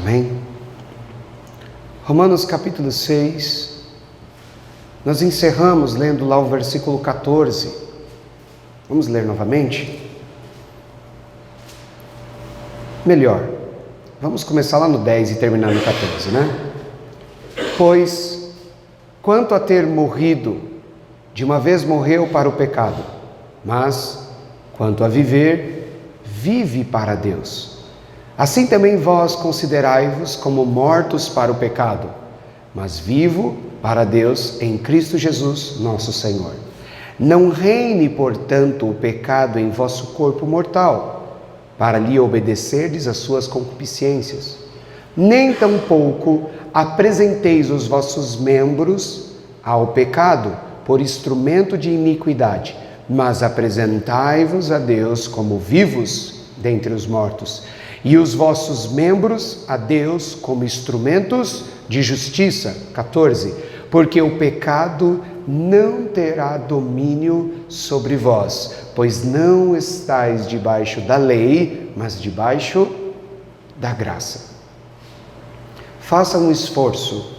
Amém? Romanos capítulo 6, nós encerramos lendo lá o versículo 14. Vamos ler novamente? Melhor, vamos começar lá no 10 e terminar no 14, né? Pois, quanto a ter morrido, de uma vez morreu para o pecado, mas, quanto a viver, vive para Deus. Assim também vós considerai-vos como mortos para o pecado, mas vivo para Deus em Cristo Jesus, nosso Senhor. Não reine, portanto, o pecado em vosso corpo mortal, para lhe obedecerdes às suas concupiscências. Nem tampouco apresenteis os vossos membros ao pecado por instrumento de iniquidade, mas apresentai-vos a Deus como vivos dentre os mortos, e os vossos membros a Deus como instrumentos de justiça. 14. Porque o pecado não terá domínio sobre vós, pois não estáis debaixo da lei, mas debaixo da graça. Faça um esforço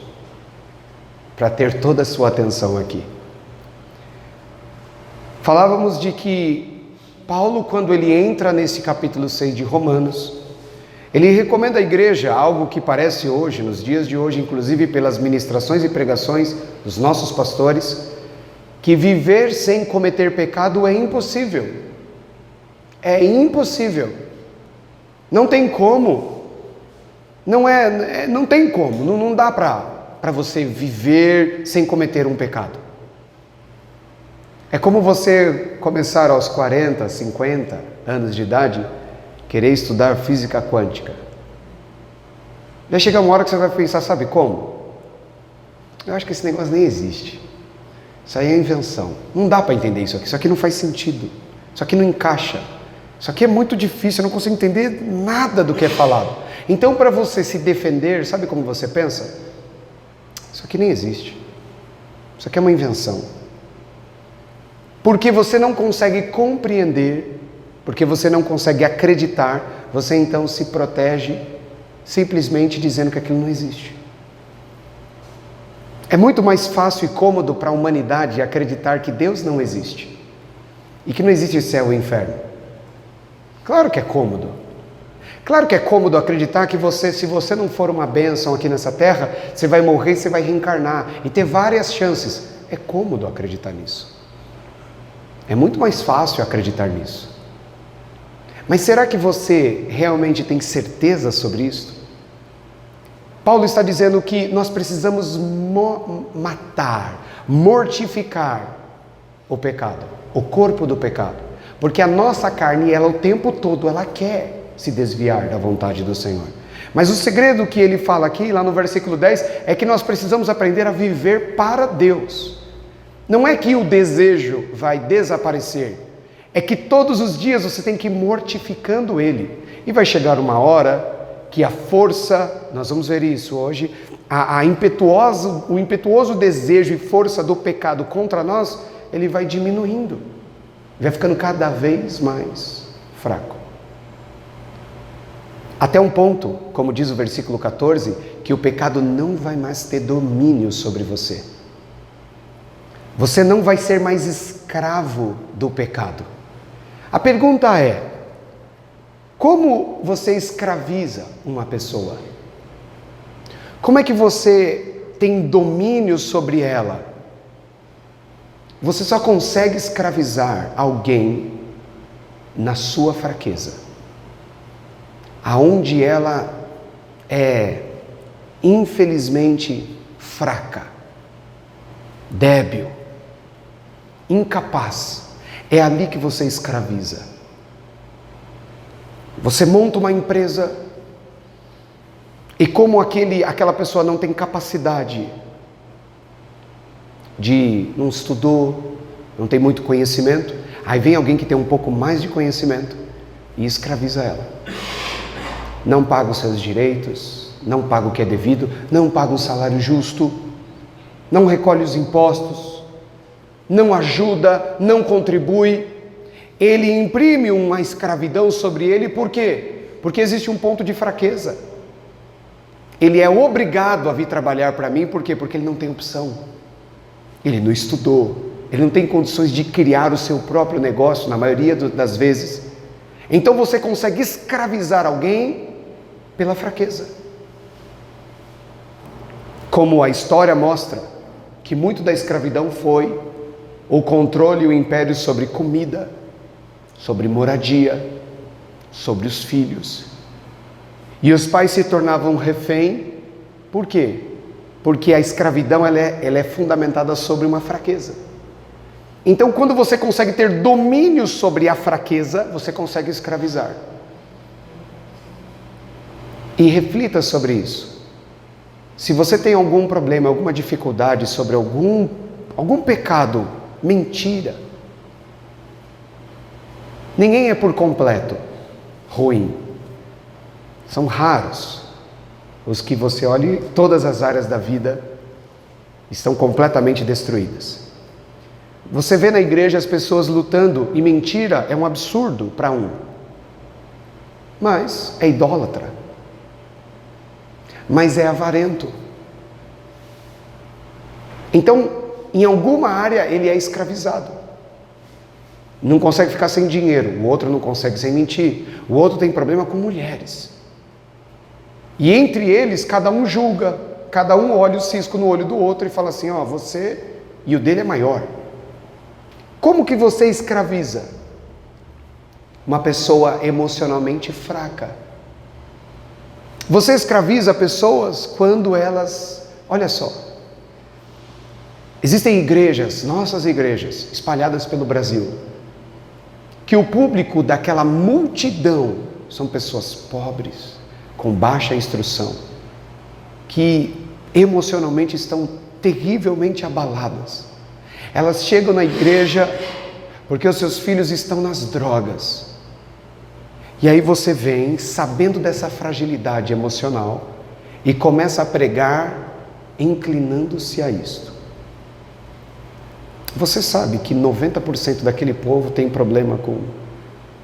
para ter toda a sua atenção aqui. Falávamos de que Paulo, quando ele entra nesse capítulo 6 de Romanos, ele recomenda à igreja algo que parece hoje, nos dias de hoje, inclusive pelas ministrações e pregações dos nossos pastores, que viver sem cometer pecado é impossível. É impossível. Não tem como. Não tem como. Não dá para você viver sem cometer um pecado. É como você começar aos 40, 50 anos de idade, querer estudar física quântica. Vai chegar uma hora que você vai pensar, sabe como? Eu acho que esse negócio nem existe. Isso aí é invenção. Não dá para entender isso aqui não faz sentido. Isso aqui não encaixa. Isso aqui é muito difícil, eu não consigo entender nada do que é falado. Então, para você se defender, sabe como você pensa? Isso aqui nem existe. Isso aqui é uma invenção. Porque você não consegue compreender, porque você não consegue acreditar, você então se protege simplesmente dizendo que aquilo não existe. É muito mais fácil e cômodo para a humanidade acreditar que Deus não existe e que não existe céu e inferno. Claro que é cômodo. Claro que é cômodo acreditar que se você não for uma bênção aqui nessa terra, você vai morrer e você vai reencarnar e ter várias chances. É cômodo acreditar nisso. É muito mais fácil acreditar nisso. Mas será que você realmente tem certeza sobre isso? Paulo está dizendo que nós precisamos matar, mortificar o pecado, o corpo do pecado. Porque a nossa carne, ela o tempo todo, ela quer se desviar da vontade do Senhor. Mas o segredo que ele fala aqui, lá no versículo 10, é que nós precisamos aprender a viver para Deus. Não é que o desejo vai desaparecer, é que todos os dias você tem que ir mortificando ele. E vai chegar uma hora que a força, nós vamos ver isso hoje, o impetuoso desejo e força do pecado contra nós, ele vai diminuindo, vai ficando cada vez mais fraco. Até um ponto, como diz o versículo 14, que o pecado não vai mais ter domínio sobre você. Você não vai ser mais escravo do pecado. A pergunta é: como você escraviza uma pessoa? Como é que você tem domínio sobre ela? Você só consegue escravizar alguém na sua fraqueza, aonde ela é infelizmente fraca, débil, incapaz. É ali que você escraviza. Você monta uma empresa e como aquela pessoa não tem capacidade não estudou, não tem muito conhecimento, aí vem alguém que tem um pouco mais de conhecimento e escraviza ela. Não paga os seus direitos, não paga o que é devido, não paga um salário justo, não recolhe os impostos, não ajuda, não contribui. Ele imprime uma escravidão sobre ele, por quê? Porque existe um ponto de fraqueza. ele é obrigado a vir trabalhar para mim, por quê? Porque ele não tem opção. Ele não estudou, ele não tem condições de criar o seu próprio negócio, na maioria das vezes. Então você consegue escravizar alguém pela fraqueza. Como a história mostra, que muito da escravidão foi o controle e o império sobre comida, sobre moradia, sobre os filhos. E os pais se tornavam refém, por quê? Porque a escravidão ela é fundamentada sobre uma fraqueza. Então, quando você consegue ter domínio sobre a fraqueza, você consegue escravizar. E reflita sobre isso. Se você tem algum problema, alguma dificuldade sobre algum pecado, mentira. Ninguém é por completo ruim. São raros os que você olha e todas as áreas da vida estão completamente destruídas. Você vê na igreja as pessoas lutando, e mentira é um absurdo para um, mas é idólatra, mas é avarento. Então, em alguma área ele é escravizado. Não consegue ficar sem dinheiro, o outro não consegue sem mentir, o outro tem problema com mulheres. E entre eles, cada um julga, cada um olha o cisco no olho do outro e fala assim, ó, você, e o dele é maior. Como que você escraviza uma pessoa emocionalmente fraca? Você escraviza pessoas quando elas, olha só, existem igrejas, nossas igrejas, espalhadas pelo Brasil, que o público daquela multidão são pessoas pobres, com baixa instrução, que emocionalmente estão terrivelmente abaladas. Elas chegam na igreja porque os seus filhos estão nas drogas. E aí você vem, sabendo dessa fragilidade emocional, e começa a pregar, inclinando-se a isto. Você sabe que 90% daquele povo tem problema com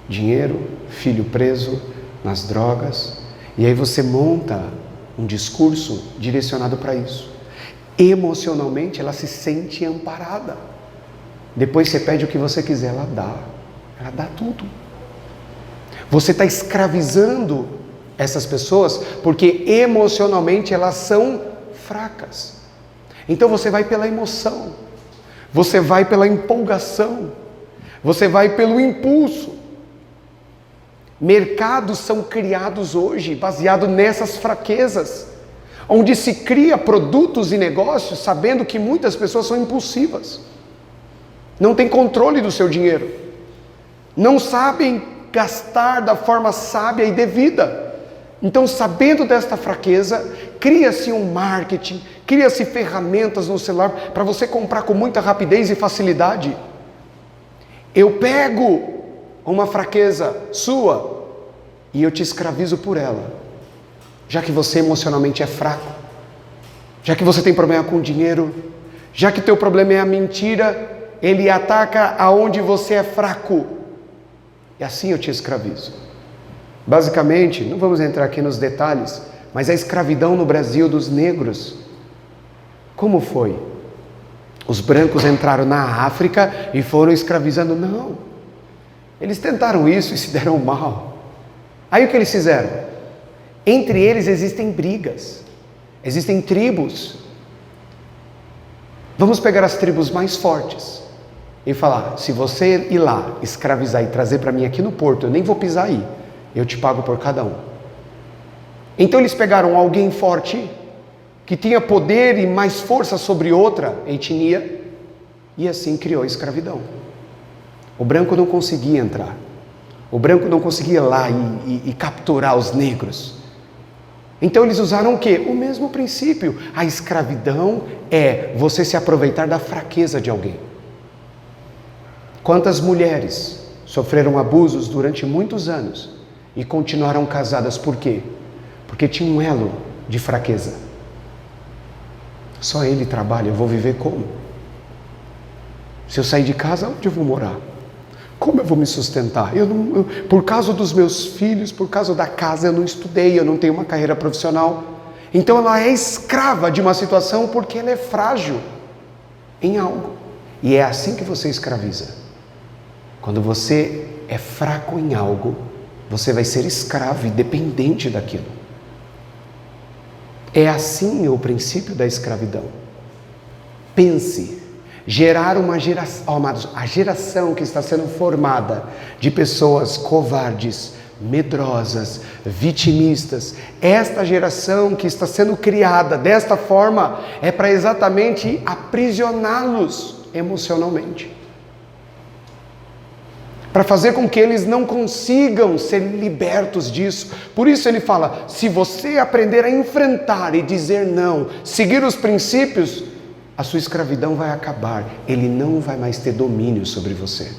dinheiro, filho preso nas drogas, e aí você monta um discurso direcionado para isso. Emocionalmente ela se sente amparada. Depois você pede o que você quiser, ela dá tudo. Você está escravizando essas pessoas porque emocionalmente elas são fracas. Então você vai pela emoção, você vai pela empolgação, você vai pelo impulso. Mercados são criados hoje baseado nessas fraquezas, onde se cria produtos e negócios sabendo que muitas pessoas são impulsivas, não têm controle do seu dinheiro, não sabem gastar da forma sábia e devida. Então, sabendo desta fraqueza, cria-se um marketing, cria-se ferramentas no celular para você comprar com muita rapidez e facilidade. Eu pego uma fraqueza sua e eu te escravizo por ela, já que você emocionalmente é fraco, já que você tem problema com dinheiro, já que teu problema é a mentira, ele ataca aonde você é fraco, e assim eu te escravizo. Basicamente, não vamos entrar aqui nos detalhes, mas a escravidão no Brasil dos negros, como foi? Os brancos entraram na África e foram escravizando? Não, eles tentaram isso e se deram mal. Aí o que eles fizeram? Entre eles existem brigas, existem tribos. Vamos pegar as tribos mais fortes e falar, se você ir lá, escravizar e trazer para mim aqui no porto, eu nem vou pisar aí, eu te pago por cada um. Então eles pegaram alguém forte, que tinha poder e mais força sobre outra etnia, e assim criou a escravidão. O branco não conseguia entrar, o branco não conseguia ir lá e capturar os negros. Então eles usaram o quê? O mesmo princípio. A escravidão é você se aproveitar da fraqueza de alguém. Quantas mulheres sofreram abusos durante muitos anos e continuaram casadas, por quê? Porque tinha um elo de fraqueza. Só ele trabalha, eu vou viver como? Se eu sair de casa, onde eu vou morar? Como eu vou me sustentar? Por causa dos meus filhos, por causa da casa, eu não estudei, eu não tenho uma carreira profissional. Então ela é escrava de uma situação porque ela é frágil em algo. E é assim que você escraviza. Quando você é fraco em algo, você vai ser escravo e dependente daquilo. É assim o princípio da escravidão. Pense, gerar uma geração, amados, a geração que está sendo formada de pessoas covardes, medrosas, vitimistas, esta geração que está sendo criada desta forma é para exatamente aprisioná-los emocionalmente, para fazer com que eles não consigam ser libertos disso. Por isso ele fala, se você aprender a enfrentar e dizer não, seguir os princípios, a sua escravidão vai acabar, ele não vai mais ter domínio sobre você.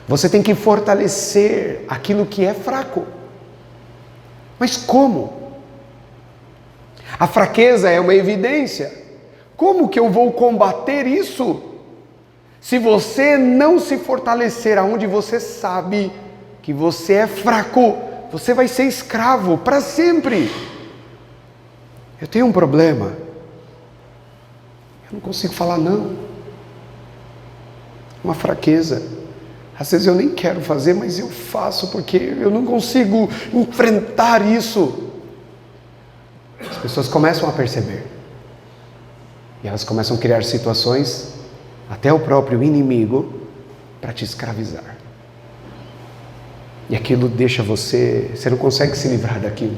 Você tem que fortalecer aquilo que é fraco. Mas como? A fraqueza é uma evidência. Como que eu vou combater isso? Se você não se fortalecer aonde você sabe que você é fraco, você vai ser escravo para sempre. Eu tenho um problema. Eu não consigo falar não. Uma fraqueza. Às vezes eu nem quero fazer, mas eu faço porque eu não consigo enfrentar isso. As pessoas começam a perceber. E elas começam a criar situações, até o próprio inimigo, para te escravizar. E aquilo deixa você não consegue se livrar daquilo.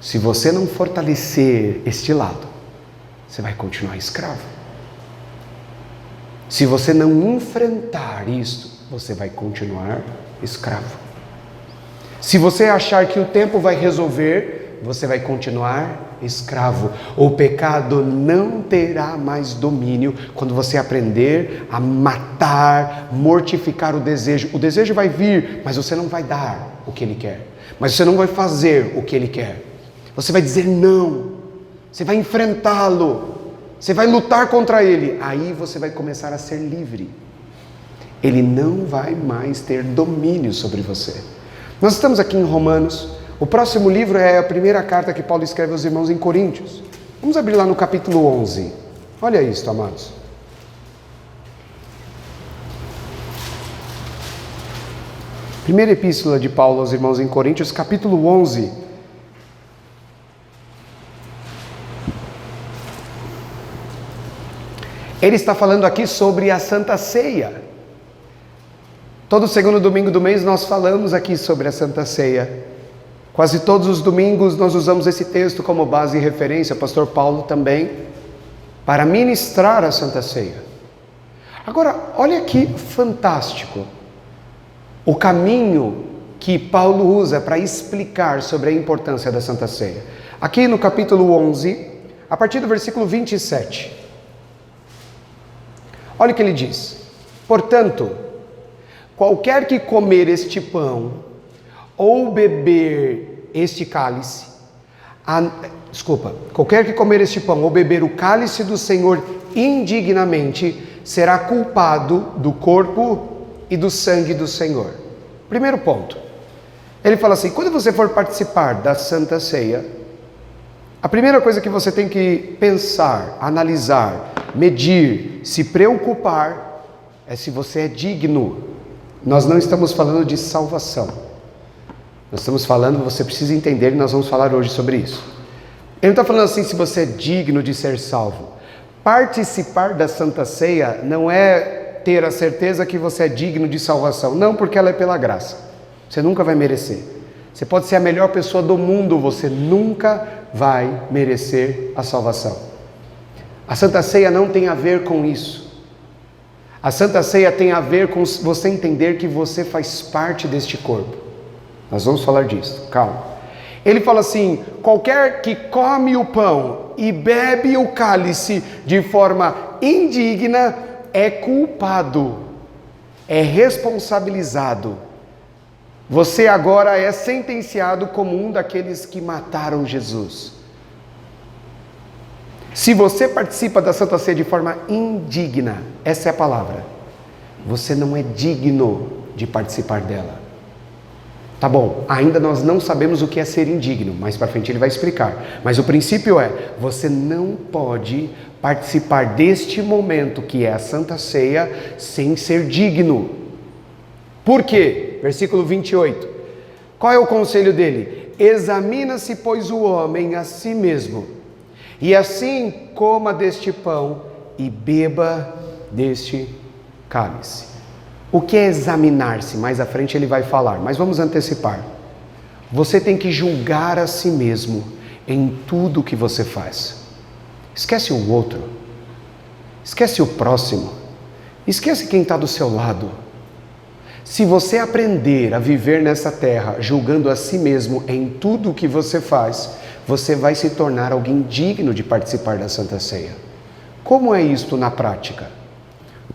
Se você não fortalecer este lado, você vai continuar escravo. Se você não enfrentar isto, você vai continuar escravo. Se você achar que o tempo vai resolver, você vai continuar escravo. O pecado não terá mais domínio quando você aprender a matar, mortificar o desejo. O desejo vai vir, mas você não vai dar o que ele quer. Mas você não vai fazer o que ele quer. Você vai dizer não. Você vai enfrentá-lo. Você vai lutar contra ele. Aí você vai começar a ser livre. Ele não vai mais ter domínio sobre você. Nós estamos aqui em Romanos. O próximo livro é a primeira carta que Paulo escreve aos irmãos em Coríntios. Vamos abrir lá no capítulo 11. Olha isso, amados. Primeira epístola de Paulo aos irmãos em Coríntios, capítulo 11. Ele está falando aqui sobre a Santa Ceia. Todo segundo domingo do mês nós falamos aqui sobre a Santa Ceia. Quase todos os domingos nós usamos esse texto como base e referência, o pastor Paulo também, para ministrar a Santa Ceia. Agora, olha que fantástico o caminho que Paulo usa para explicar sobre a importância da Santa Ceia. Aqui no capítulo 11, a partir do versículo 27. Olha o que ele diz. Portanto, qualquer que comer este pão ou beber este cálice, qualquer que comer este pão ou beber o cálice do Senhor indignamente, será culpado do corpo e do sangue do Senhor. Primeiro ponto. Ele fala assim, quando você for participar da Santa Ceia, a primeira coisa que você tem que pensar, analisar, medir, se preocupar, é se você é digno. Nós não estamos falando de salvação. Nós estamos falando, você precisa entender, e nós vamos falar hoje sobre isso. Ele não está falando assim, se você é digno de ser salvo. Participar da Santa Ceia não é ter a certeza que você é digno de salvação. Não, porque ela é pela graça. Você nunca vai merecer. Você pode ser a melhor pessoa do mundo, você nunca vai merecer a salvação. A Santa Ceia não tem a ver com isso. A Santa Ceia tem a ver com você entender que você faz parte deste corpo. Nós vamos falar disso, calma. Ele fala assim, qualquer que come o pão e bebe o cálice de forma indigna é culpado, é responsabilizado. Você agora é sentenciado como um daqueles que mataram Jesus. Se você participa da Santa Ceia de forma indigna, essa é a palavra, você não é digno de participar dela. Tá bom, ainda nós não sabemos o que é ser indigno, mais para frente ele vai explicar. Mas o princípio é, você não pode participar deste momento que é a Santa Ceia sem ser digno. Por quê? Versículo 28. Qual é o conselho dele? Examina-se, pois, o homem a si mesmo, e assim coma deste pão e beba deste cálice. O que é examinar-se? Mais à frente ele vai falar, mas vamos antecipar. Você tem que julgar a si mesmo em tudo que você faz. Esquece o outro, esquece o próximo, esquece quem está do seu lado. Se você aprender a viver nessa terra julgando a si mesmo em tudo que você faz, você vai se tornar alguém digno de participar da Santa Ceia. Como é isto na prática?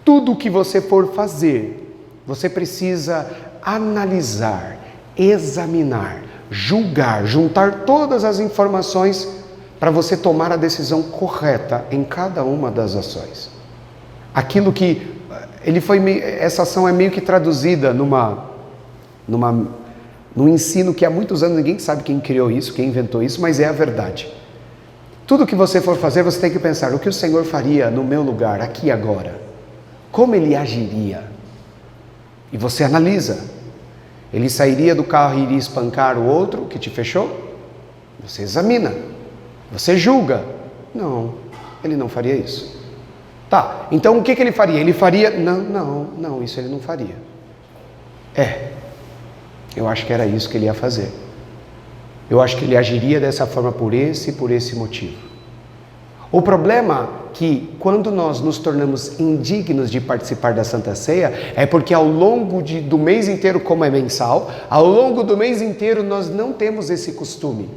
Tudo o que você for fazer, você precisa analisar, examinar, julgar, juntar todas as informações para você tomar a decisão correta em cada uma das ações. Aquilo que essa ação é meio que traduzida num ensino que há muitos anos ninguém sabe quem criou isso, quem inventou isso, mas é a verdade. Tudo que você for fazer, você tem que pensar, o que o Senhor faria no meu lugar, aqui e agora? Como Ele agiria? E você analisa. Ele sairia do carro e iria espancar o outro que te fechou? Você examina. Você julga. Não, Ele não faria isso. Tá, então o que ele faria? Ele faria... Não, isso ele não faria. Eu acho que era isso que ele ia fazer. Eu acho que ele agiria dessa forma por esse motivo. O problema é que quando nós nos tornamos indignos de participar da Santa Ceia, é porque ao longo do mês inteiro, como é mensal, ao longo do mês inteiro nós não temos esse costume.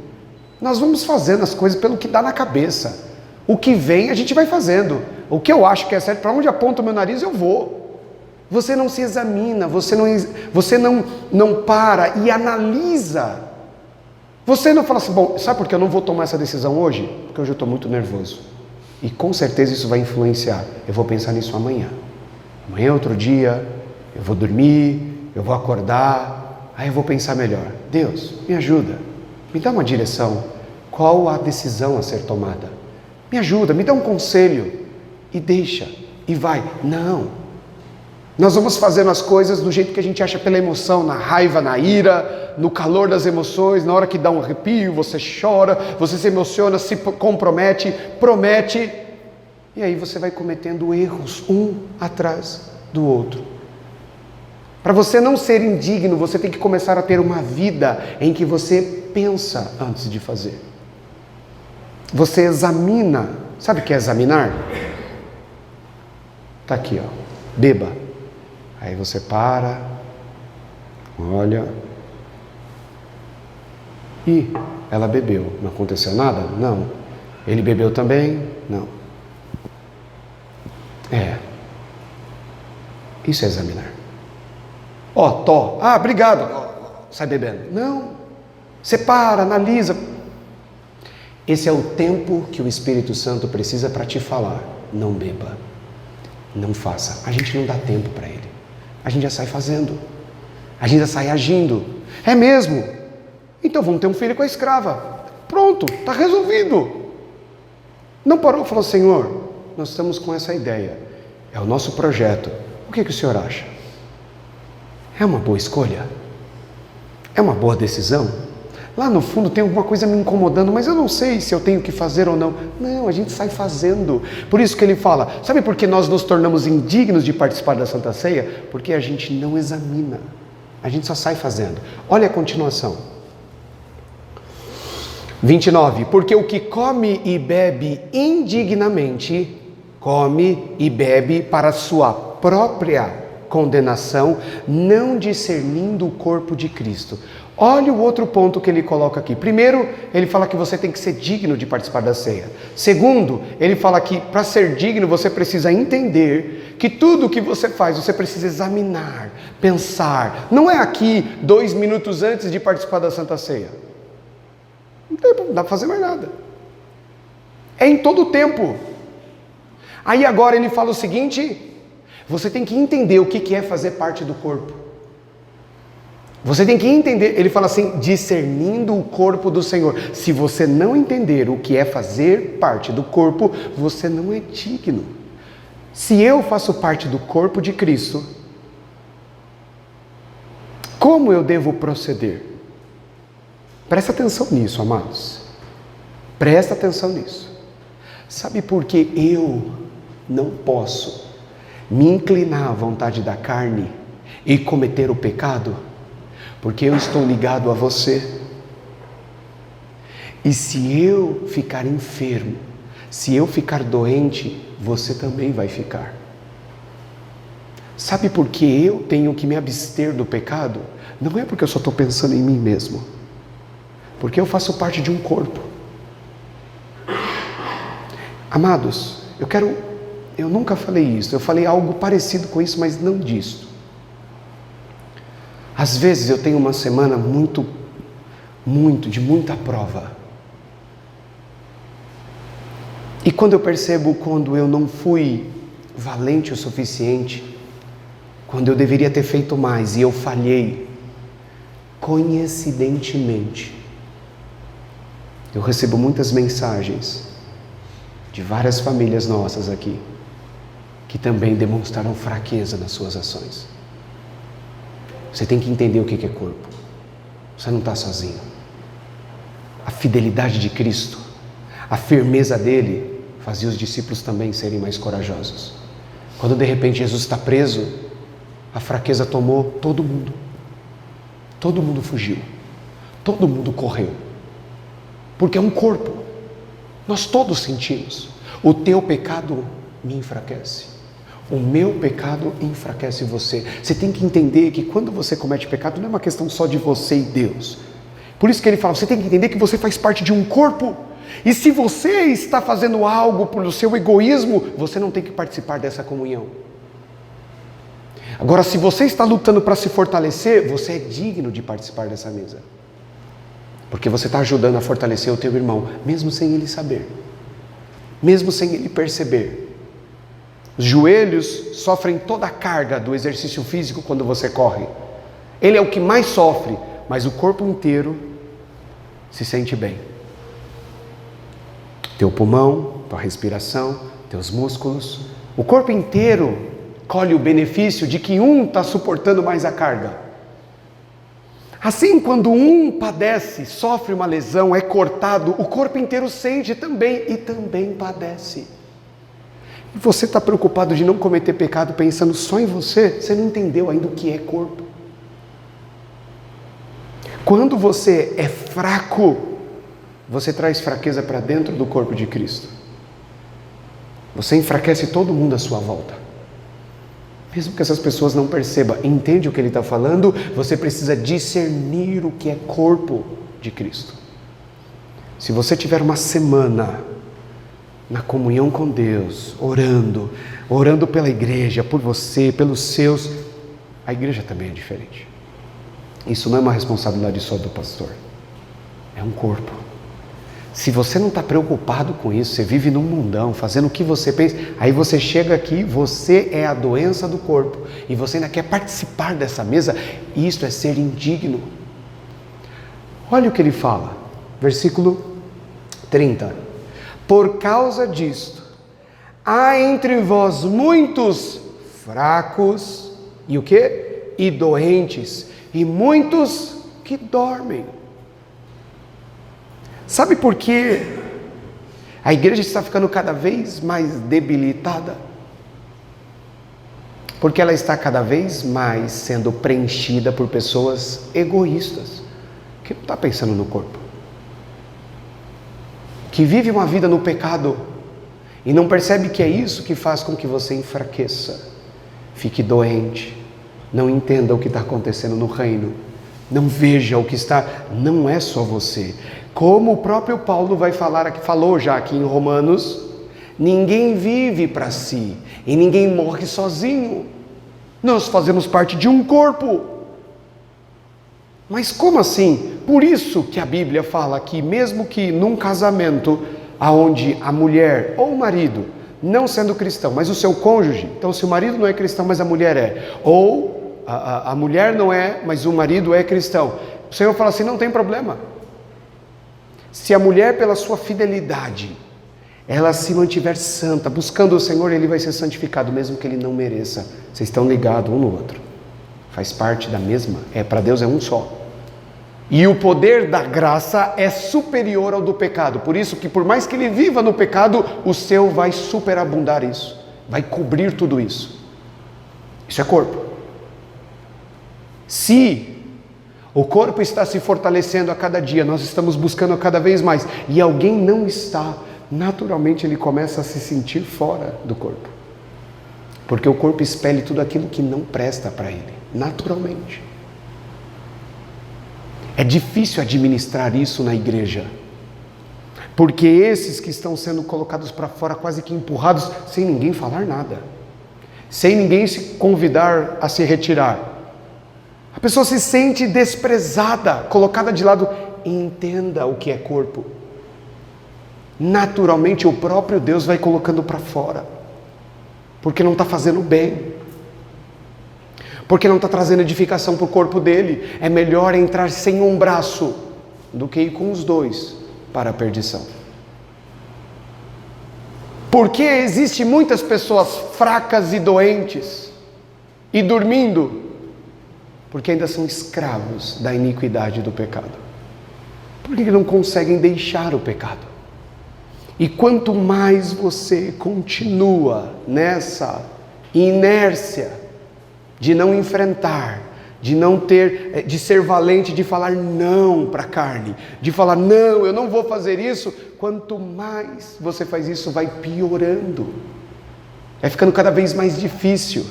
Nós vamos fazendo as coisas pelo que dá na cabeça. O que vem a gente vai fazendo. O que eu acho que é certo, para onde aponta o meu nariz eu vou. Você não se examina, você não para e analisa. Você não fala assim, bom, sabe por que eu não vou tomar essa decisão hoje? Porque hoje eu estou muito nervoso. E com certeza isso vai influenciar. Eu vou pensar nisso amanhã. Amanhã é outro dia, eu vou dormir, eu vou acordar, aí eu vou pensar melhor. Deus, me ajuda, me dá uma direção. Qual a decisão a ser tomada? Me ajuda, me dá um conselho. E deixa, e vai. Não. Nós vamos fazendo as coisas do jeito que a gente acha, pela emoção, na raiva, na ira, no calor das emoções, na hora que dá um arrepio, você chora, você se emociona, se compromete, promete, e aí você vai cometendo erros, um atrás do outro. Para você não ser indigno, você tem que começar a ter uma vida em que você pensa antes de fazer. Você examina. Sabe o que é examinar? Está aqui, ó. Beba. Aí você para, olha. E ela bebeu. Não aconteceu nada? Não. Ele bebeu também? Não. Isso é examinar. Ó, obrigado. Sai bebendo. Não. Você para, analisa. Esse é o tempo que o Espírito Santo precisa para te falar. Não beba. Não faça. A gente não dá tempo para ele. A gente já sai fazendo. A gente já sai agindo. É mesmo? Então vamos ter um filho com a escrava. Pronto, está resolvido. Não parou e falou, Senhor, nós estamos com essa ideia. É o nosso projeto. O que o senhor acha? É uma boa escolha? É uma boa decisão? Lá no fundo tem alguma coisa me incomodando, mas eu não sei se eu tenho que fazer ou não. Não, a gente sai fazendo. Por isso que ele fala, sabe por que nós nos tornamos indignos de participar da Santa Ceia? Porque a gente não examina. A gente só sai fazendo. Olha a continuação. 29. Porque o que come e bebe indignamente, come e bebe para sua própria condenação, não discernindo o corpo de Cristo. Olha o outro ponto que ele coloca aqui. Primeiro, ele fala que você tem que ser digno de participar da ceia. Segundo, ele fala que para ser digno você precisa entender que tudo que você faz, você precisa examinar, pensar. Não é aqui 2 minutos antes de participar da Santa Ceia. Não dá para fazer mais nada. É em todo o tempo. Aí agora ele fala o seguinte, você tem que entender o que é fazer parte do corpo. Você tem que entender, ele fala assim, discernindo o corpo do Senhor. Se você não entender o que é fazer parte do corpo, você não é digno. Se eu faço parte do corpo de Cristo, como eu devo proceder? Presta atenção nisso, amados. Presta atenção nisso. Sabe por que eu não posso me inclinar à vontade da carne e cometer o pecado? Porque eu estou ligado a você. E se eu ficar enfermo, se eu ficar doente, você também vai ficar. Sabe por que eu tenho que me abster do pecado? Não é porque eu só estou pensando em mim mesmo. Porque eu faço parte de um corpo. Amados, eu nunca falei isso, eu falei algo parecido com isso, mas não disso. Às vezes eu tenho uma semana de muita prova. E quando eu percebo quando eu não fui valente o suficiente, quando eu deveria ter feito mais e eu falhei, coincidentemente, eu recebo muitas mensagens de várias famílias nossas aqui, que também demonstraram fraqueza nas suas ações. Você tem que entender o que é corpo. Você não está sozinho. A fidelidade de Cristo, a firmeza dele, fazia os discípulos também serem mais corajosos. Quando de repente Jesus está preso, a fraqueza tomou todo mundo. Todo mundo fugiu. Todo mundo correu. Porque é um corpo. Nós todos sentimos. O teu pecado me enfraquece. O meu pecado enfraquece você. Você tem que entender que quando você comete pecado, não é uma questão só de você e Deus. Por isso que ele fala, você tem que entender que você faz parte de um corpo. E se você está fazendo algo pelo seu egoísmo, você não tem que participar dessa comunhão. Agora, se você está lutando para se fortalecer, você é digno de participar dessa mesa. Porque você está ajudando a fortalecer o teu irmão, mesmo sem ele saber. Mesmo sem ele perceber. Os joelhos sofrem toda a carga do exercício físico quando você corre. Ele é o que mais sofre, mas o corpo inteiro se sente bem. Teu pulmão, tua respiração, teus músculos, o corpo inteiro colhe o benefício de que um está suportando mais a carga. Assim, quando um padece, sofre uma lesão, é cortado, o corpo inteiro sente também e também padece. E você está preocupado de não cometer pecado pensando só em você? Você não entendeu ainda o que é corpo. Quando você é fraco, você traz fraqueza para dentro do corpo de Cristo. Você enfraquece todo mundo à sua volta. Mesmo que essas pessoas não percebam, entende o que ele está falando, você precisa discernir o que é corpo de Cristo. Se você tiver uma semana na comunhão com Deus, orando pela igreja, por você, pelos seus, a igreja também é diferente. Isso não é uma responsabilidade só do pastor, é um corpo. Se você não está preocupado com isso, você vive num mundão, fazendo o que você pensa, aí você chega aqui, você é a doença do corpo, e você ainda quer participar dessa mesa, isso é ser indigno. Olha o que ele fala, versículo 30. Por causa disto, há entre vós muitos fracos, e o quê? E doentes, e muitos que dormem. Sabe por que a igreja está ficando cada vez mais debilitada? Porque ela está cada vez mais sendo preenchida por pessoas egoístas, que não está pensando no corpo, que vive uma vida no pecado e não percebe que é isso que faz com que você enfraqueça, fique doente, não entenda o que está acontecendo no reino, não veja o que está, não é só você. Como o próprio Paulo falou já aqui em Romanos, ninguém vive para si e ninguém morre sozinho. Nós fazemos parte de um corpo. Mas como assim? Por isso que a Bíblia fala que mesmo que num casamento, onde a mulher ou o marido, não sendo cristão, mas o seu cônjuge, então se o marido não é cristão, mas a mulher é, ou a mulher não é, mas o marido é cristão. O Senhor fala assim, não tem problema. Se a mulher, pela sua fidelidade, ela se mantiver santa, buscando o Senhor, ele vai ser santificado, mesmo que ele não mereça. Vocês estão ligados um no outro. Faz parte da mesma. Para Deus é um só. E o poder da graça é superior ao do pecado. Por isso que por mais que ele viva no pecado, o seu vai superabundar isso. Vai cobrir tudo isso. Isso é corpo. Se o corpo está se fortalecendo a cada dia, nós estamos buscando cada vez mais, e alguém não está, naturalmente ele começa a se sentir fora do corpo. Porque o corpo expele tudo aquilo que não presta para ele, naturalmente. É difícil administrar isso na igreja. Porque esses que estão sendo colocados para fora, quase que empurrados, sem ninguém falar nada. Sem ninguém se convidar a se retirar. A pessoa se sente desprezada, colocada de lado. Entenda o que é corpo. Naturalmente o próprio Deus vai colocando para fora. Porque não está fazendo bem. Porque não está trazendo edificação para o corpo dele. É melhor entrar sem um braço do que ir com os dois para a perdição. Porque existem muitas pessoas fracas e doentes e dormindo, porque ainda são escravos da iniquidade do pecado. Porque não conseguem deixar o pecado. E quanto mais você continua nessa inércia de não enfrentar, de não ter, de ser valente, de falar não para a carne, de falar não, eu não vou fazer isso, quanto mais você faz isso, vai piorando, vai ficando cada vez mais difícil.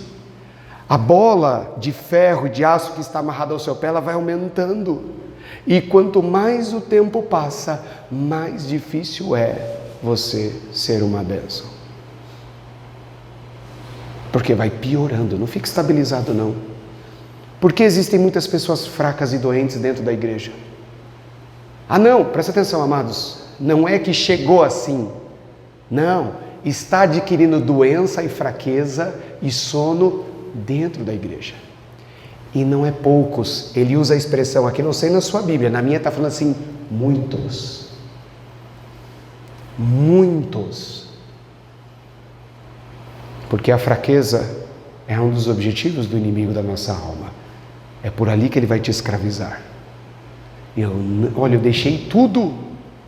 A bola de ferro, de aço que está amarrada ao seu pé, ela vai aumentando, e quanto mais o tempo passa, mais difícil é você ser uma bênção, porque vai piorando, não fica estabilizado não. Porque existem muitas pessoas fracas e doentes dentro da igreja? Ah não, presta atenção amados, não é que chegou assim, não, está adquirindo doença e fraqueza e sono dentro da igreja. E não é poucos, ele usa a expressão aqui, não sei na sua Bíblia, na minha está falando assim, muitos. Muitos. Porque a fraqueza é um dos objetivos do inimigo da nossa alma. É por ali que ele vai te escravizar. Olha, eu deixei tudo.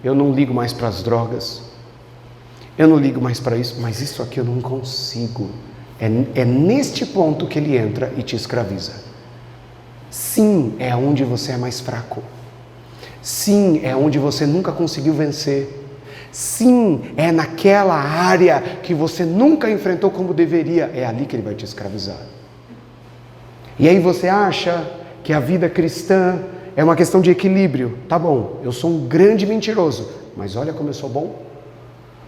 Eu não ligo mais para as drogas. Eu não ligo mais para isso. Mas isso aqui eu não consigo. É neste ponto que ele entra e te escraviza. Sim, é onde você é mais fraco. Sim, é onde você nunca conseguiu vencer. Sim, é naquela área que você nunca enfrentou como deveria. É ali que ele vai te escravizar. E aí você acha que a vida cristã é uma questão de equilíbrio. Tá bom, eu sou um grande mentiroso, mas olha como eu sou bom.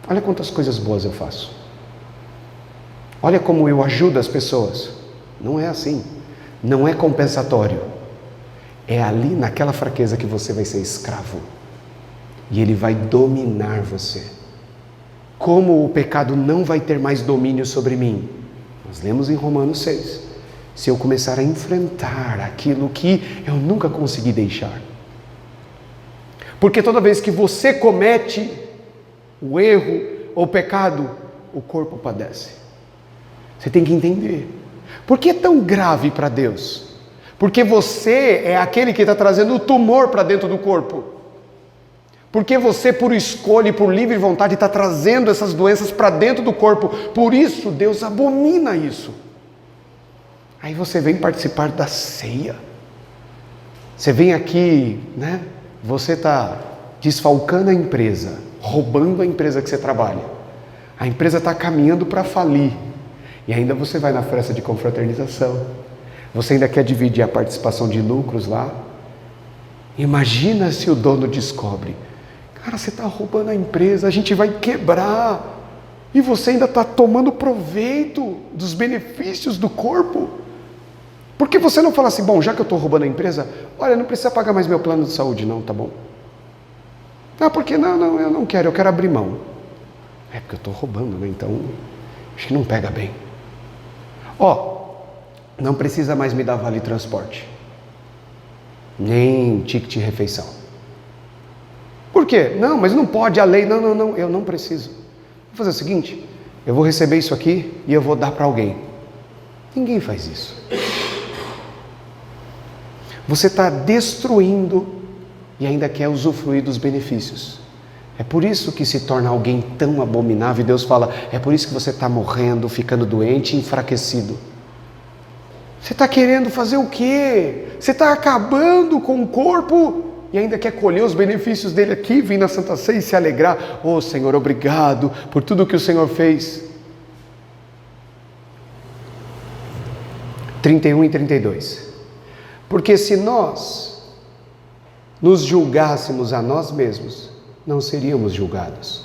Olha quantas coisas boas eu faço. Olha como eu ajudo as pessoas. Não é assim. Não é compensatório. É ali naquela fraqueza que você vai ser escravo. E ele vai dominar você. Como o pecado não vai ter mais domínio sobre mim? Nós lemos em Romanos 6. Se eu começar a enfrentar aquilo que eu nunca consegui deixar. Porque toda vez que você comete o erro ou o pecado, o corpo padece. Você tem que entender. Por que é tão grave para Deus? Porque você é aquele que está trazendo o tumor para dentro do corpo. Porque você, por escolha e por livre vontade, está trazendo essas doenças para dentro do corpo. Por isso, Deus abomina isso. Aí você vem participar da ceia. Você vem aqui, né? Você está desfalcando a empresa, roubando a empresa que você trabalha. A empresa está caminhando para falir. E ainda você vai na festa de confraternização. Você ainda quer dividir a participação de lucros lá. Imagina se o dono descobre. Cara, você está roubando a empresa, a gente vai quebrar. E você ainda está tomando proveito dos benefícios do corpo. Por que você não fala assim, bom, já que eu estou roubando a empresa, olha, não precisa pagar mais meu plano de saúde não, tá bom? Ah, porque não, eu não quero, eu quero abrir mão. É porque eu estou roubando, né? Então, acho que não pega bem. não precisa mais me dar vale transporte, nem ticket de refeição. Por quê? Não, mas não pode, a lei. Não, eu não preciso. Vou fazer o seguinte, eu vou receber isso aqui e eu vou dar para alguém. Ninguém faz isso. Você está destruindo e ainda quer usufruir dos benefícios. É por isso que se torna alguém tão abominável. E Deus fala, é por isso que você está morrendo, ficando doente e enfraquecido. Você está querendo fazer o quê? Você está acabando com o corpo e ainda quer colher os benefícios dele aqui, vir na Santa Ceia e se alegrar. Oh Senhor, obrigado por tudo que o Senhor fez. 31 e 32. Porque se nós nos julgássemos a nós mesmos, não seríamos julgados.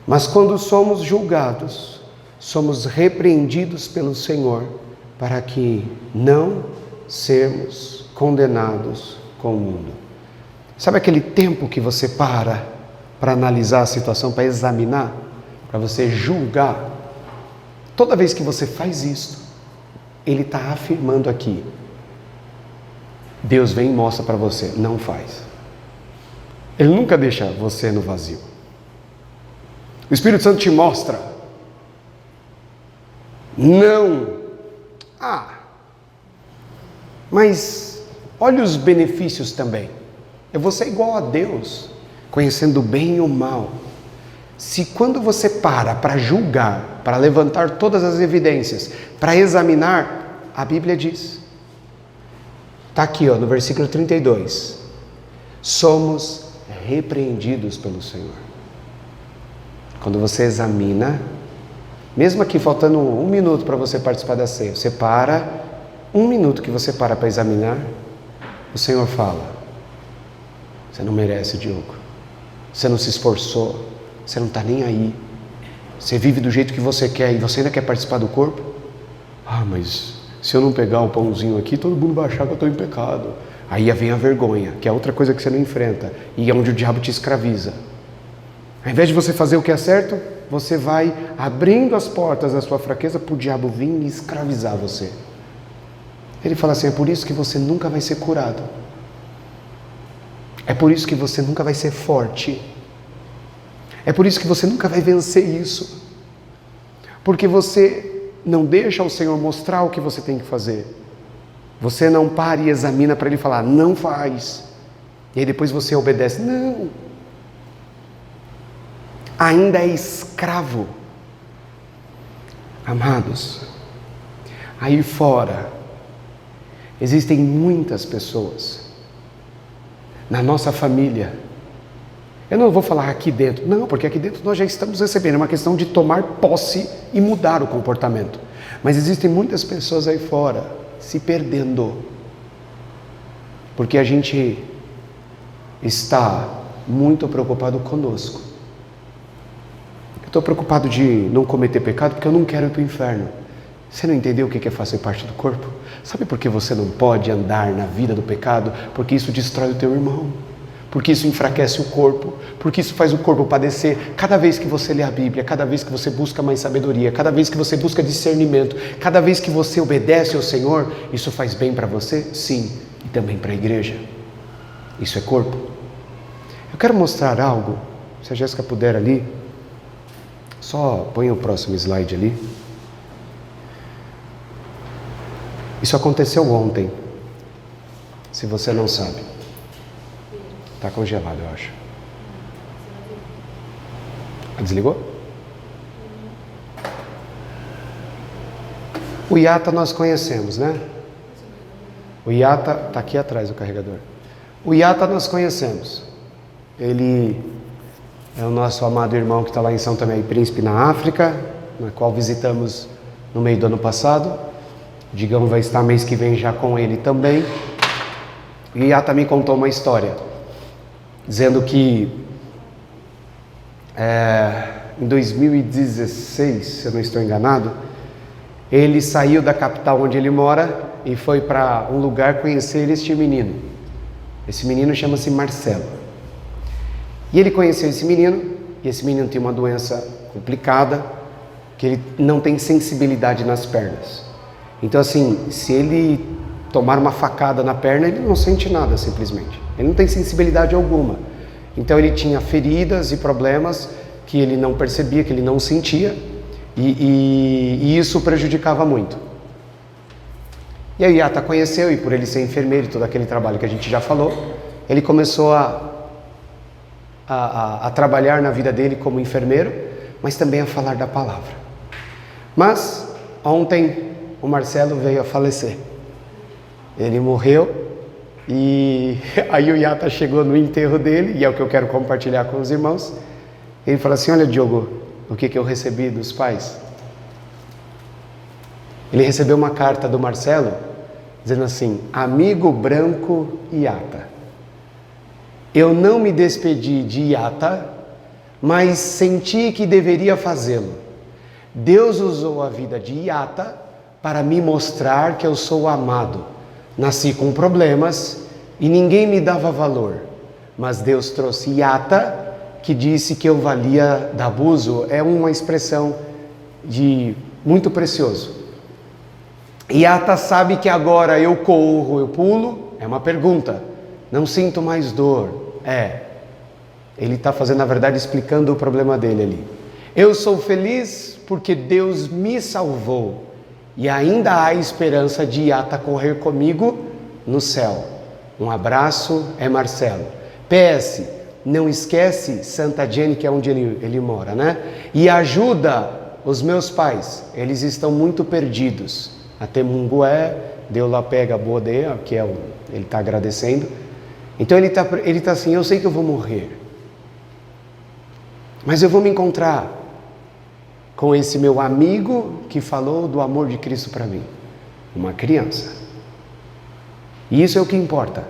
Mas quando somos julgados, somos repreendidos pelo Senhor, para que não sermos condenados com o mundo. Sabe aquele tempo que você para analisar a situação, para examinar, para você julgar? Toda vez que você faz isso, Ele está afirmando aqui. Deus vem e mostra para você, não faz. Ele nunca deixa você no vazio. O Espírito Santo te mostra. Não. Mas olha os benefícios também. Eu vou ser igual a Deus, conhecendo o bem e o mal. Se quando você para julgar, para levantar todas as evidências, para examinar, a Bíblia diz, está aqui no versículo 32, somos repreendidos pelo Senhor. Quando você examina, mesmo aqui faltando 1 minuto para você participar da ceia, você para, 1 minuto que você para examinar, o Senhor fala, você não merece, Diogo, você não se esforçou, você não está nem aí, você vive do jeito que você quer e você ainda quer participar do corpo? Mas se eu não pegar o pãozinho aqui, todo mundo vai achar que eu estou em pecado. Aí vem a vergonha, que é outra coisa que você não enfrenta, e é onde o diabo te escraviza. Ao invés de você fazer o que é certo, você vai abrindo as portas da sua fraqueza para o diabo vir e escravizar você. Ele fala assim, é por isso que você nunca vai ser curado. É por isso que você nunca vai ser forte. É por isso que você nunca vai vencer isso. Porque você não deixa o Senhor mostrar o que você tem que fazer. Você não para e examina para Ele falar, não faz. E aí depois você obedece. Não. Ainda é escravo. Amados, aí fora, existem muitas pessoas, na nossa família, eu não vou falar aqui dentro, não, porque aqui dentro nós já estamos recebendo, é uma questão de tomar posse e mudar o comportamento, mas existem muitas pessoas aí fora, se perdendo, porque a gente está muito preocupado conosco. Estou preocupado de não cometer pecado porque eu não quero ir para o inferno. Você não entendeu o que é fazer parte do corpo? Sabe por que você não pode andar na vida do pecado? Porque isso destrói o teu irmão. Porque isso enfraquece o corpo. Porque isso faz o corpo padecer. Cada vez que você lê a Bíblia, cada vez que você busca mais sabedoria, cada vez que você busca discernimento, cada vez que você obedece ao Senhor, isso faz bem para você? Sim. E também para a igreja. Isso é corpo. Eu quero mostrar algo. Se a Jéssica puder ali. Só põe o próximo slide ali. Isso aconteceu ontem. Se você não sabe. Está congelado, eu acho. Desligou? O IATA nós conhecemos, né? O IATA está aqui atrás do carregador. O IATA nós conhecemos. Ele é o nosso amado irmão que está lá em São Tomé e Príncipe, na África, na qual visitamos no meio do ano passado. O Digão vai estar mês que vem já com ele também. E o Iata me contou uma história, dizendo que em 2016, se eu não estou enganado, ele saiu da capital onde ele mora e foi para um lugar conhecer este menino. Esse menino chama-se Marcelo. E ele conheceu esse menino, e esse menino tem uma doença complicada, que ele não tem sensibilidade nas pernas. Então assim, se ele tomar uma facada na perna, ele não sente nada simplesmente. Ele não tem sensibilidade alguma. Então ele tinha feridas e problemas que ele não percebia, que ele não sentia, e isso prejudicava muito. E aí Yata conheceu, e por ele ser enfermeiro e todo aquele trabalho que a gente já falou, ele começou a trabalhar na vida dele como enfermeiro, mas também a falar da palavra. Mas ontem o Marcelo veio a falecer. Ele morreu e aí o Yata chegou no enterro dele, e é o que eu quero compartilhar com os irmãos. Ele falou assim: olha, Diogo, o que eu recebi dos pais? Ele recebeu uma carta do Marcelo dizendo assim: amigo branco Yata, eu não me despedi de Yata, mas senti que deveria fazê-lo. Deus usou a vida de Yata para me mostrar que eu sou amado. Nasci com problemas e ninguém me dava valor, mas Deus trouxe Yata, que disse que eu valia da abuso. É uma expressão de muito precioso. Yata sabe que agora eu corro, eu pulo, é uma pergunta. Não sinto mais dor. Ele está fazendo, na verdade, explicando o problema dele ali. Eu sou feliz porque Deus me salvou. E ainda há esperança de Yata correr comigo no céu. Um abraço, é Marcelo. PS, não esquece Santa Jenny, que é onde ele mora, né? E ajuda os meus pais, eles estão muito perdidos. Até Mungué, Deus lá pega a boa dele, que ele está agradecendo. Então ele tá assim: eu sei que eu vou morrer, mas eu vou me encontrar com esse meu amigo que falou do amor de Cristo para mim, uma criança. E isso é o que importa.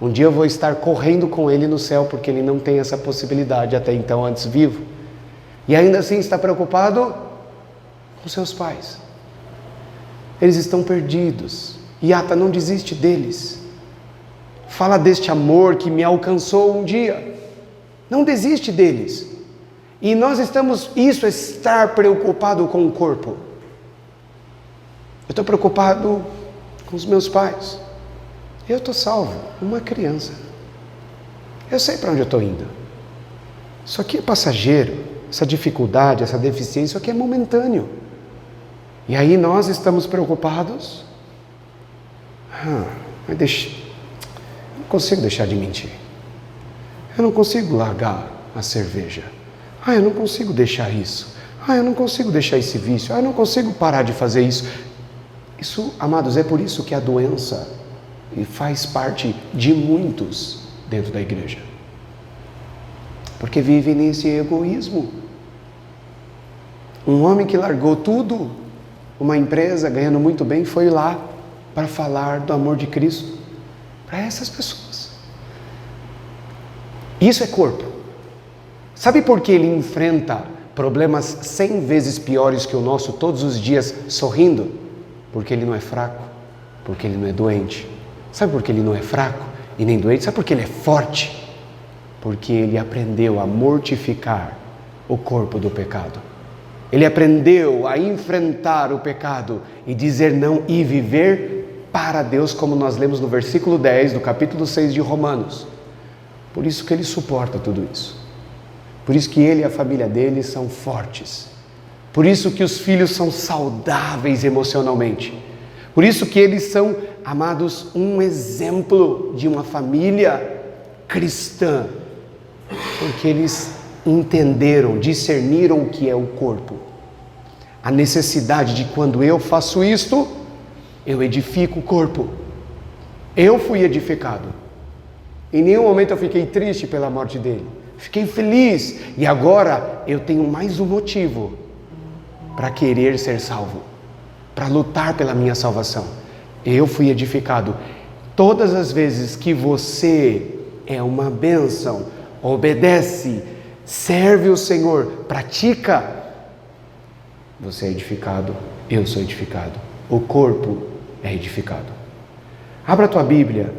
Um dia eu vou estar correndo com ele no céu, porque ele não tem essa possibilidade até então, antes vivo. E ainda assim está preocupado com seus pais. Eles estão perdidos. Yata, não desiste deles. Fala deste amor que me alcançou um dia. Não desiste deles. E nós isso é estar preocupado com o corpo. Eu estou preocupado com os meus pais. Eu estou salvo, uma criança. Eu sei para onde eu estou indo. Isso aqui é passageiro, essa dificuldade, essa deficiência, isso aqui é momentâneo. E aí nós estamos preocupados. Mas eu não consigo deixar de mentir. Eu não consigo largar a cerveja. Eu não consigo deixar isso. Eu não consigo deixar esse vício. Eu não consigo parar de fazer isso. Isso, amados, é por isso que a doença faz parte de muitos dentro da igreja. Porque vive nesse egoísmo. Um homem que largou tudo, uma empresa ganhando muito bem, foi lá para falar do amor de Cristo para essas pessoas. Isso é corpo. Sabe por que ele enfrenta problemas 100 vezes piores que o nosso todos os dias sorrindo? Porque ele não é fraco, porque ele não é doente. Sabe por que ele não é fraco e nem doente? Sabe por que ele é forte? Porque ele aprendeu a mortificar o corpo do pecado. Ele aprendeu a enfrentar o pecado e dizer não e viver para Deus, como nós lemos no versículo 10 do capítulo 6 de Romanos. Por isso que ele suporta tudo isso. Por isso que ele e a família dele são fortes. Por isso que os filhos são saudáveis emocionalmente. Por isso que eles são, amados, um exemplo de uma família cristã. Porque eles entenderam, discerniram o que é o corpo. A necessidade de quando eu faço isto, eu edifico o corpo. Eu fui edificado. Em nenhum momento eu fiquei triste pela morte dele. Fiquei feliz. E agora eu tenho mais um motivo para querer ser salvo. Para lutar pela minha salvação. Eu fui edificado. Todas as vezes que você é uma bênção, obedece, serve o Senhor, pratica, você é edificado, eu sou edificado. O corpo é edificado. Abra a tua Bíblia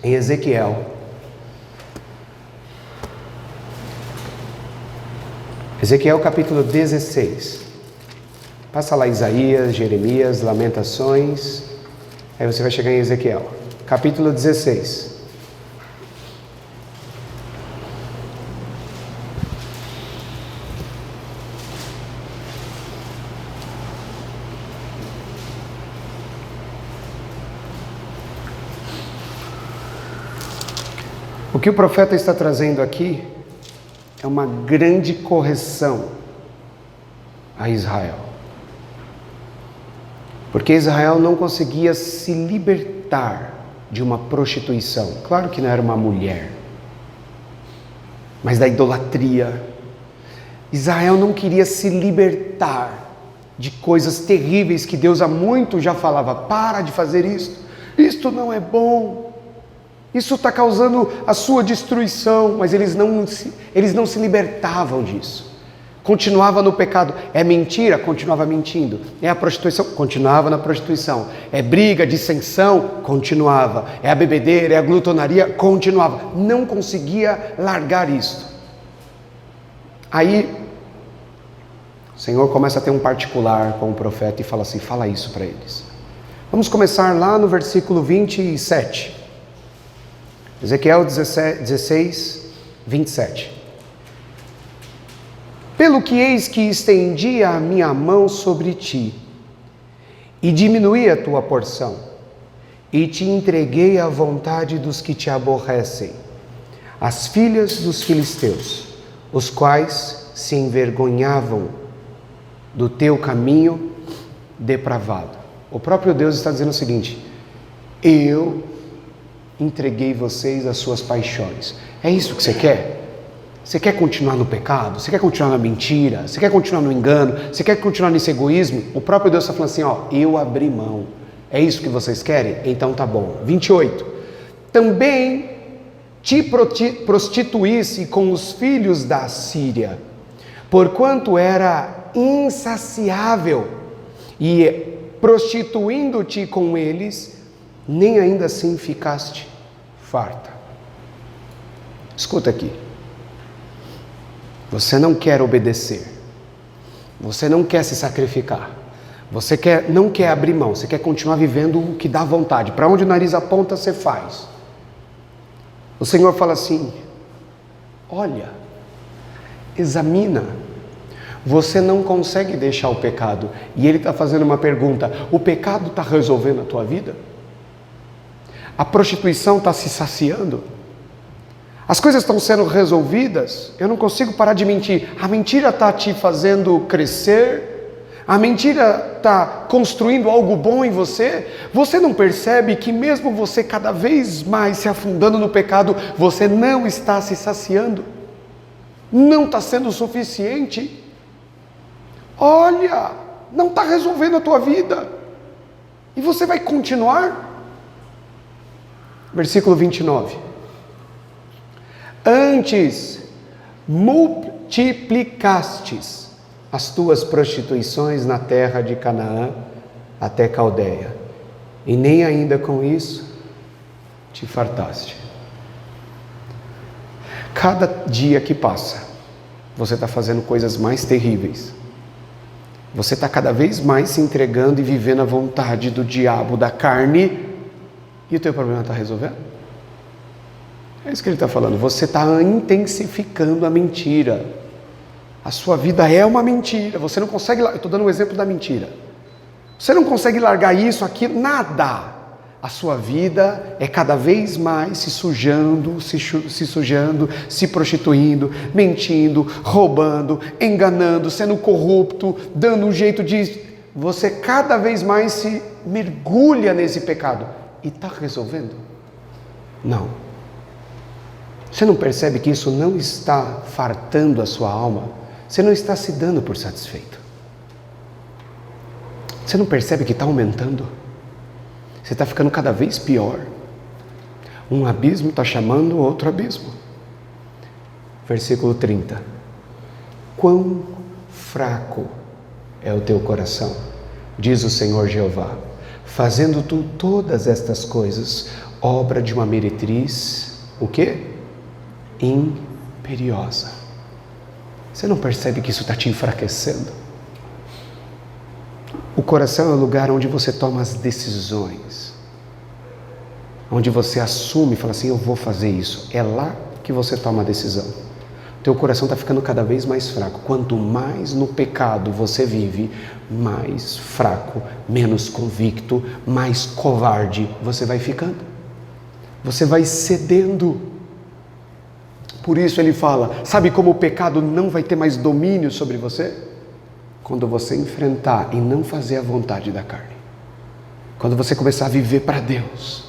em Ezequiel. Ezequiel capítulo 16. Passa lá Isaías, Jeremias, Lamentações, aí você vai chegar em Ezequiel, capítulo 16. O que o profeta está trazendo aqui é uma grande correção a Israel. Porque Israel não conseguia se libertar de uma prostituição. Claro que não era uma mulher, mas da idolatria. Israel não queria se libertar de coisas terríveis que Deus há muito já falava: para de fazer isso, isto não é bom. Isso está causando a sua destruição, mas eles não se libertavam disso. Continuava no pecado. É mentira? Continuava mentindo. É a prostituição? Continuava na prostituição. É briga, dissensão? Continuava. É a bebedeira, é a glutonaria? Continuava. Não conseguia largar isso. Aí, o Senhor começa a ter um particular com o profeta e fala assim: fala isso para eles. Vamos começar lá no versículo 27. Ezequiel 16, 27. Pelo que eis que estendi a minha mão sobre ti, e diminuí a tua porção, e te entreguei à vontade dos que te aborrecem, as filhas dos filisteus, os quais se envergonhavam do teu caminho depravado. O próprio Deus está dizendo o seguinte: eu entreguei vocês às suas paixões. É isso que você quer? Você quer continuar no pecado? Você quer continuar na mentira? Você quer continuar no engano? Você quer continuar nesse egoísmo? O próprio Deus está falando assim: ó, eu abri mão. É isso que vocês querem? Então tá bom. 28. Também te prostituísse com os filhos da Síria, porquanto era insaciável, e prostituindo-te com eles, nem ainda assim ficaste farta. Escuta aqui. Você não quer obedecer. Você não quer se sacrificar. Você não quer abrir mão. Você quer continuar vivendo o que dá vontade. Para onde o nariz aponta, você faz. O Senhor fala assim: olha, examina. Você não consegue deixar o pecado. E Ele está fazendo uma pergunta: o pecado está resolvendo a tua vida? A prostituição está se saciando? As coisas estão sendo resolvidas? Eu não consigo parar de mentir. A mentira está te fazendo crescer? A mentira está construindo algo bom em você? Você não percebe que mesmo você cada vez mais se afundando no pecado, você não está se saciando? Não está sendo suficiente? Olha, não está resolvendo a tua vida. E você vai continuar? Versículo 29. Antes multiplicastes as tuas prostituições na terra de Canaã até Caldeia, e nem ainda com isso te fartaste. Cada dia que passa, você está fazendo coisas mais terríveis. Você está cada vez mais se entregando e vivendo a vontade do diabo, da carne. E o teu problema está resolvendo? É isso que ele está falando. Você está intensificando a mentira. A sua vida é uma mentira. Você não consegue... Eu estou dando um exemplo da mentira. Você não consegue largar isso, aquilo, nada. A sua vida é cada vez mais se sujando, se prostituindo, mentindo, roubando, enganando, sendo corrupto, dando um jeito de... Você cada vez mais se mergulha nesse pecado. E está resolvendo? Não. Você não percebe que isso não está fartando a sua alma? Você não está se dando por satisfeito. Você não percebe que está aumentando? Você está ficando cada vez pior. Um abismo está chamando outro abismo. Versículo 30. Quão fraco é o teu coração, diz o Senhor Jeová, fazendo tu todas estas coisas, obra de uma meretriz, o quê? Imperiosa. Você não percebe que isso está te enfraquecendo? coração é o lugar onde você toma as decisões, onde você assume e fala assim, eu vou fazer isso. É lá que você toma a decisão. Teu coração está ficando cada vez mais fraco. Quanto mais no pecado você vive, mais fraco, menos convicto, mais covarde você vai ficando. Você vai cedendo. Por isso ele fala, sabe como o pecado não vai ter mais domínio sobre você? Quando você enfrentar e não fazer a vontade da carne. Quando você começar a viver para Deus.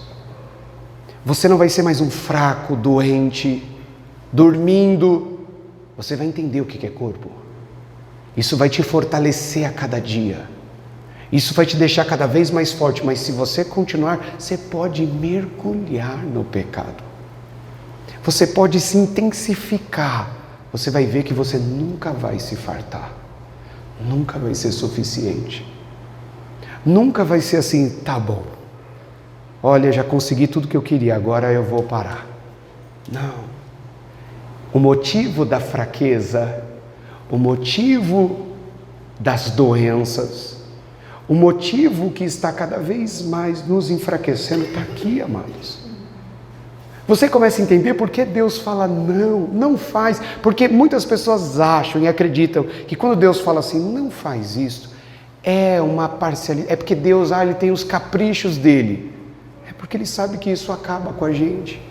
Você não vai ser mais um fraco, doente, dormindo. Você vai entender o que é corpo. Isso vai te fortalecer a cada dia. Isso vai te deixar cada vez mais forte. Mas se você continuar, você pode mergulhar no pecado. Você pode se intensificar. Você vai ver que você nunca vai se fartar. Nunca vai ser suficiente. Nunca vai ser assim, tá bom. Olha, já consegui tudo que eu queria, agora eu vou parar. Não. O motivo da fraqueza, o motivo das doenças, o motivo que está cada vez mais nos enfraquecendo está aqui, amados. Você começa a entender por que Deus fala não, não faz. Porque muitas pessoas acham e acreditam que quando Deus fala assim, não faz isso, é uma parcialidade, é porque Deus, ele tem os caprichos dele. É porque ele sabe que isso acaba com a gente.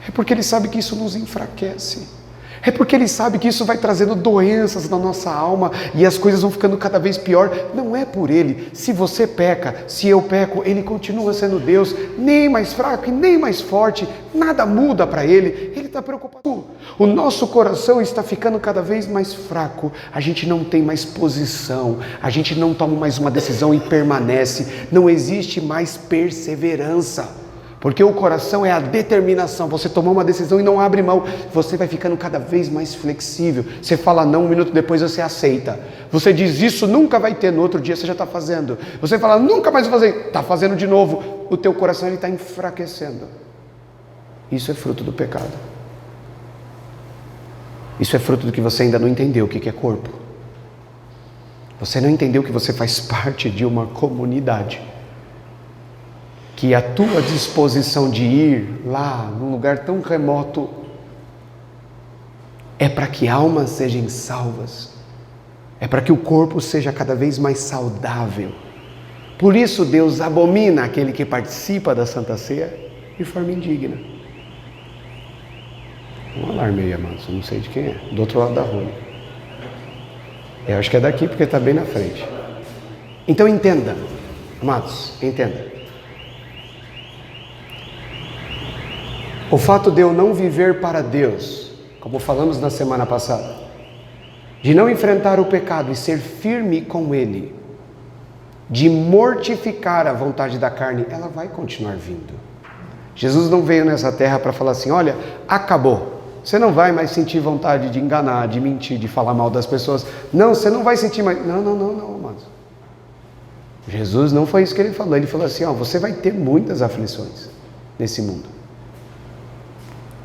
É porque ele sabe que isso nos enfraquece. É porque ele sabe que isso vai trazendo doenças na nossa alma e as coisas vão ficando cada vez pior. Não é por ele. Se você peca, se eu peco, ele continua sendo Deus, nem mais fraco e nem mais forte. Nada muda para ele. Ele está preocupado. O nosso coração está ficando cada vez mais fraco. A gente não tem mais posição. A gente não toma mais uma decisão e permanece. Não existe mais perseverança. Porque o coração é a determinação, você tomou uma decisão e não abre mão, você vai ficando cada vez mais flexível, você fala não, um minuto depois você aceita, você diz isso nunca vai ter, no outro dia você já está fazendo, você fala nunca mais vou fazer, está fazendo de novo, o teu coração está enfraquecendo. Isso é fruto do pecado, isso é fruto do que você ainda não entendeu o que é corpo, você não entendeu que você faz parte de uma comunidade, que a tua disposição de ir lá, num lugar tão remoto, é para que almas sejam salvas, é para que o corpo seja cada vez mais saudável. Por isso Deus abomina aquele que participa da Santa Ceia de forma indigna. Um alarme aí, amados, eu não sei de quem é, do outro lado da rua. Eu acho que é daqui porque está bem na frente. Então entenda, amados, entenda. O fato de eu não viver para Deus, como falamos na semana passada, de não enfrentar o pecado e ser firme com Ele, de mortificar a vontade da carne, ela vai continuar vindo. Jesus não veio nessa terra para falar assim, olha, acabou. Você não vai mais sentir vontade de enganar, de mentir, de falar mal das pessoas. Não, você não vai sentir mais. Não, amados. Jesus não foi isso que ele falou. Ele falou assim, você vai ter muitas aflições nesse mundo.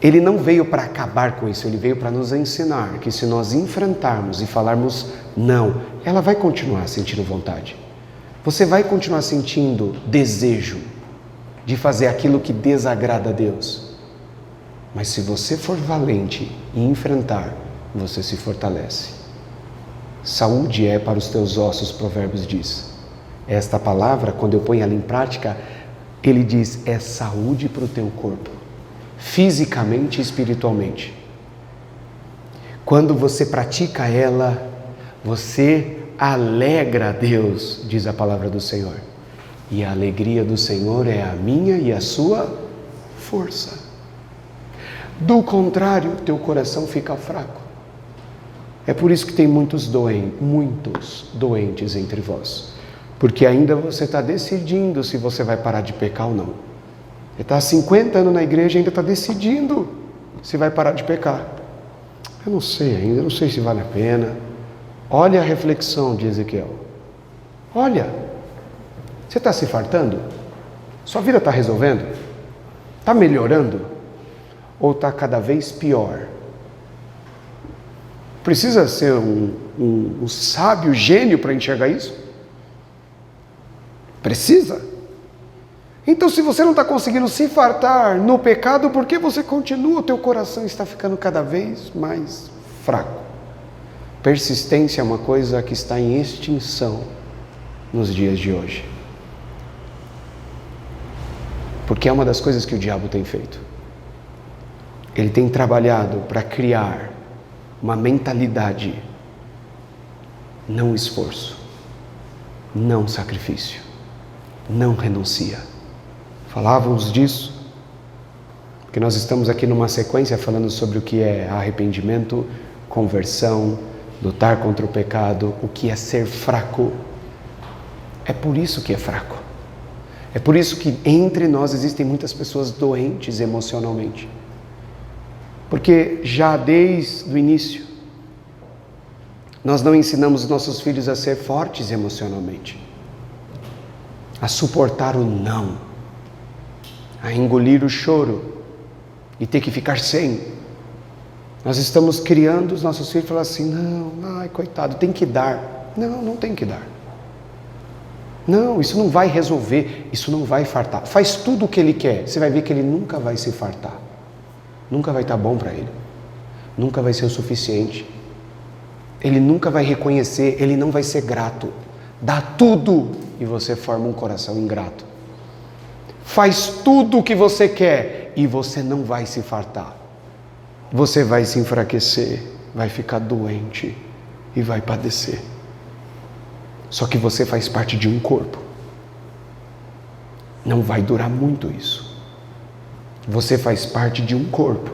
Ele não veio para acabar com isso, ele veio para nos ensinar que se nós enfrentarmos e falarmos não, ela vai continuar sentindo vontade. Você vai continuar sentindo desejo de fazer aquilo que desagrada a Deus. Mas se você for valente e enfrentar, você se fortalece. Saúde é para os teus ossos, Provérbios diz. Esta palavra, quando eu ponho ela em prática, ele diz, é saúde para o teu corpo. Fisicamente e espiritualmente. Quando você pratica ela, você alegra a Deus, diz a palavra do Senhor. E a alegria do Senhor é a minha e a sua força. Do contrário, teu coração fica fraco. É por isso que tem muitos doentes entre vós. Porque ainda você está decidindo se você vai parar de pecar ou não. Você está há 50 anos na igreja e ainda está decidindo se vai parar de pecar. Eu não sei ainda, não sei se vale a pena. Olha a reflexão de Ezequiel. Olha, você está se fartando? Sua vida está resolvendo? Está melhorando? Ou está cada vez pior? Precisa ser um sábio gênio para enxergar isso? Precisa. Então, se você não está conseguindo se fartar no pecado, por que você continua? O teu coração está ficando cada vez mais fraco. Persistência é uma coisa que está em extinção nos dias de hoje. Porque é uma das coisas que o diabo tem feito. Ele tem trabalhado para criar uma mentalidade, não esforço, não sacrifício, não renuncia. Falávamos disso, porque nós estamos aqui numa sequência falando sobre o que é arrependimento, conversão, lutar contra o pecado, o que é ser fraco. É por isso que é fraco. É por isso que entre nós existem muitas pessoas doentes emocionalmente. Porque já desde o início, nós não ensinamos nossos filhos a ser fortes emocionalmente, a suportar o não, a engolir o choro e ter que ficar sem. Nós estamos criando os nossos filhos falando assim, não, ai coitado, tem que dar. Não, não tem que dar. Não, isso não vai resolver, isso não vai fartar. Faz tudo o que ele quer, você vai ver que ele nunca vai se fartar. Nunca vai estar bom para ele. Nunca vai ser o suficiente. Ele nunca vai reconhecer, ele não vai ser grato. Dá tudo e você forma um coração ingrato. Faz tudo o que você quer e você não vai se fartar. Você vai se enfraquecer, vai ficar doente e vai padecer. Só que você faz parte de um corpo. Não vai durar muito isso. Você faz parte de um corpo.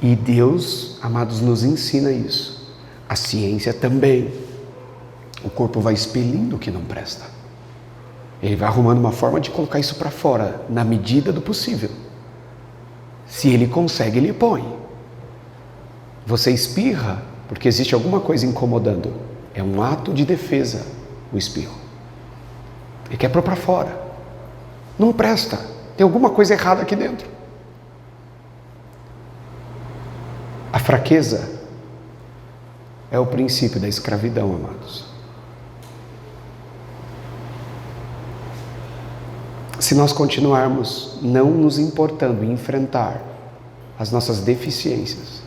E Deus, amados, nos ensina isso. A ciência também. O corpo vai expelindo o que não presta. Ele vai arrumando uma forma de colocar isso para fora, na medida do possível. Se ele consegue, ele põe. Você espirra porque existe alguma coisa incomodando. É um ato de defesa, o espirro. Ele quer pôr para fora. Não presta. Tem alguma coisa errada aqui dentro. A fraqueza é o princípio da escravidão, amados. Se nós continuarmos não nos importando em enfrentar as nossas deficiências,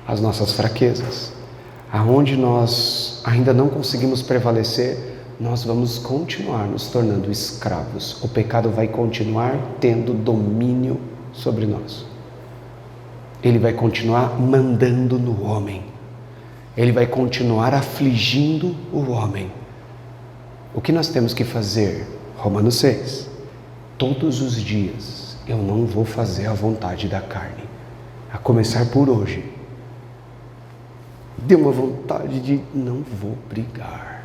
as nossas fraquezas, aonde nós ainda não conseguimos prevalecer, nós vamos continuar nos tornando escravos. O pecado vai continuar tendo domínio sobre nós. Ele vai continuar mandando no homem. Ele vai continuar afligindo o homem. O que nós temos que fazer? Romanos 6. Todos os dias eu não vou fazer a vontade da carne. A começar por hoje. Deu uma vontade de não vou brigar.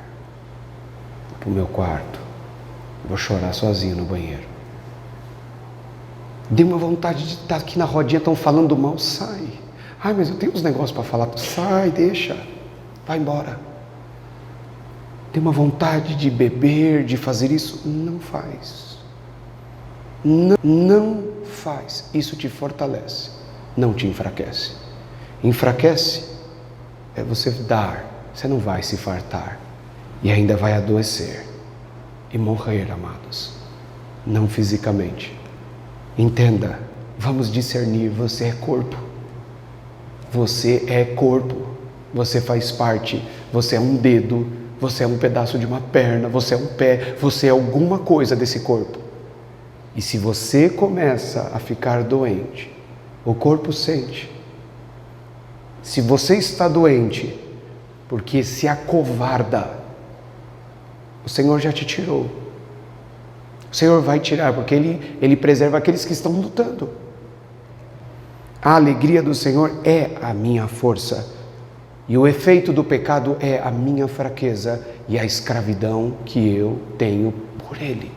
Vou para o meu quarto. Vou chorar sozinho no banheiro. Deu uma vontade de estar aqui na rodinha, estão falando mal, sai. Ai, mas eu tenho uns negócios para falar. Sai, deixa. Vai embora. Tem uma vontade de beber, de fazer isso. Não faz. Não faz. Isso te fortalece. Não te enfraquece. Enfraquece é você dar. Você não vai se fartar. E ainda vai adoecer. E morrer, amados. Não fisicamente. Entenda. Vamos discernir. Você é corpo. Você é corpo. Você faz parte. Você é um dedo. Você é um pedaço de uma perna. Você é um pé. Você é alguma coisa desse corpo. E se você começa a ficar doente, o corpo sente. Se você está doente, porque se acovarda, o Senhor já te tirou. O Senhor vai tirar, porque Ele preserva aqueles que estão lutando. A alegria do Senhor é a minha força. E o efeito do pecado é a minha fraqueza e a escravidão que eu tenho por Ele.